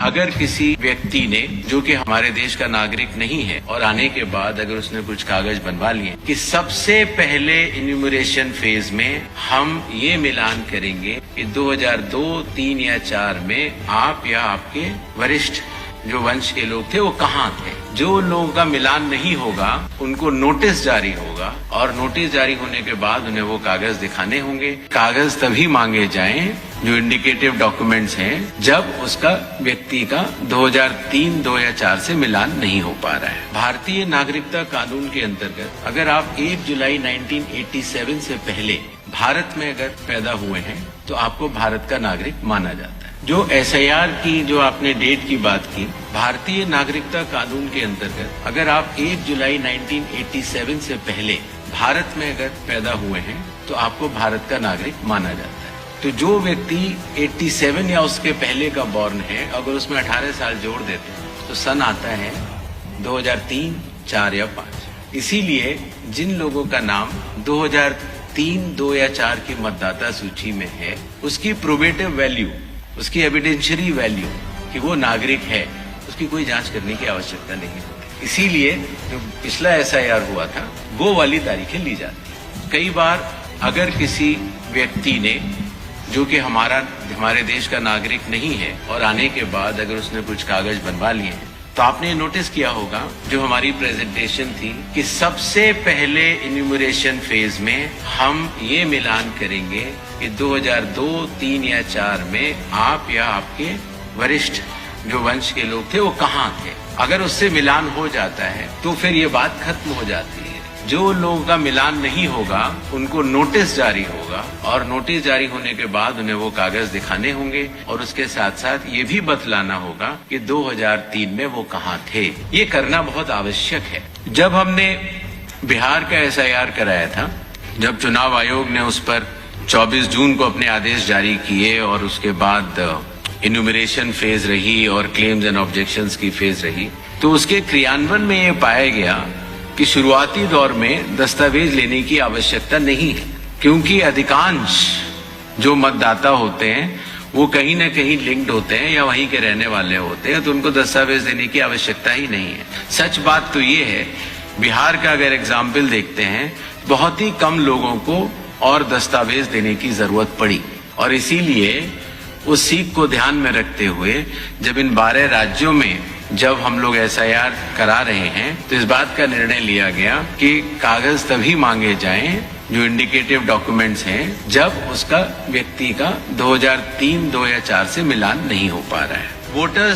अगर किसी व्यक्ति ने, जो कि हमारे देश का नागरिक नहीं है, और आने के बाद अगर उसने कुछ कागज बनवा लिए कि सबसे पहले इन्यूमरेशन फेज में हम ये मिलान करेंगे कि 2002, 3 या 4 में आप या आपके वरिष्ठ जो वंश के लोग थे वो कहाँ थे। जो लोगों का मिलान नहीं होगा उनको नोटिस जारी होगा, और नोटिस जारी होने के बाद उन्हें वो कागज दिखाने होंगे। कागज तभी मांगे जाएं जो इंडिकेटिव डॉक्यूमेंट्स हैं जब उसका व्यक्ति का 2003, 2 या 4 से मिलान नहीं हो पा रहा है। भारतीय नागरिकता कानून के अंतर्गत अगर आप 1 जुलाई 1987 से पहले भारत में अगर पैदा हुए हैं तो आपको भारत का नागरिक माना जाता है। जो SIR की जो आपने डेट की बात की, भारतीय नागरिकता कानून के अंतर्गत अगर आप 1 जुलाई 1987 से पहले भारत में अगर पैदा हुए हैं तो आपको भारत का नागरिक माना जाता है। तो जो व्यक्ति 87 या उसके पहले का बॉर्न है, अगर उसमें 18 साल जोड़ देते हैं तो सन आता है 2003, 4 या 5। इसीलिए जिन लोगों का नाम 2003, 2 या 4 की मतदाता सूची में है, उसकी प्रोबेटिव वैल्यू, उसकी एविडेंशियरी वैल्यू कि वो नागरिक है, उसकी कोई जांच करने की आवश्यकता नहीं होती। इसीलिए जो पिछला SIR हुआ था वो वाली तारीखें ली जाती हैं। कई बार अगर किसी व्यक्ति ने, जो कि हमारे देश का नागरिक नहीं है, और आने के बाद अगर उसने कुछ कागज बनवा लिए हैं, तो आपने नोटिस किया होगा जो हमारी प्रेजेंटेशन थी कि सबसे पहले इन्यूमरेशन फेज में हम ये मिलान करेंगे कि 2002, 3 या 4 में आप या आपके वरिष्ठ जो वंश के लोग थे वो कहाँ थे। अगर उससे मिलान हो जाता है तो फिर ये बात खत्म हो जाती है। जो लोगों का मिलान नहीं होगा उनको नोटिस जारी होगा, और नोटिस जारी होने के बाद उन्हें वो कागज दिखाने होंगे, और उसके साथ साथ ये भी बतलाना होगा कि 2003 में वो कहाँ थे। ये करना बहुत आवश्यक है। जब हमने बिहार का SIR कराया था, जब चुनाव आयोग ने उस पर 24 जून को अपने आदेश जारी किए, और उसके बाद इन्यूमरेशन फेज रही और क्लेम्स एंड ऑब्जेक्शंस की फेज रही, तो उसके क्रियान्वयन में ये पाया गया कि शुरुआती दौर में दस्तावेज लेने की आवश्यकता नहीं है, क्योंकि अधिकांश जो मतदाता होते हैं वो कहीं न कहीं लिंक्ड होते हैं या वहीं के रहने वाले होते हैं, तो उनको दस्तावेज देने की आवश्यकता ही नहीं है। सच बात तो ये है, बिहार का अगर एग्जाम्पल देखते हैं, बहुत ही कम लोगों को और दस्तावेज देने की जरूरत पड़ी, और इसीलिए उस सीख को ध्यान में रखते हुए जब इन 12 राज्यों में जब हम लोग SIR करा रहे हैं तो इस बात का निर्णय लिया गया कि कागज तभी मांगे जाएं जो इंडिकेटिव डॉक्यूमेंट्स हैं जब उसका व्यक्ति का 2003, 2 या 4 से मिलान नहीं हो पा रहा है। वोटर्स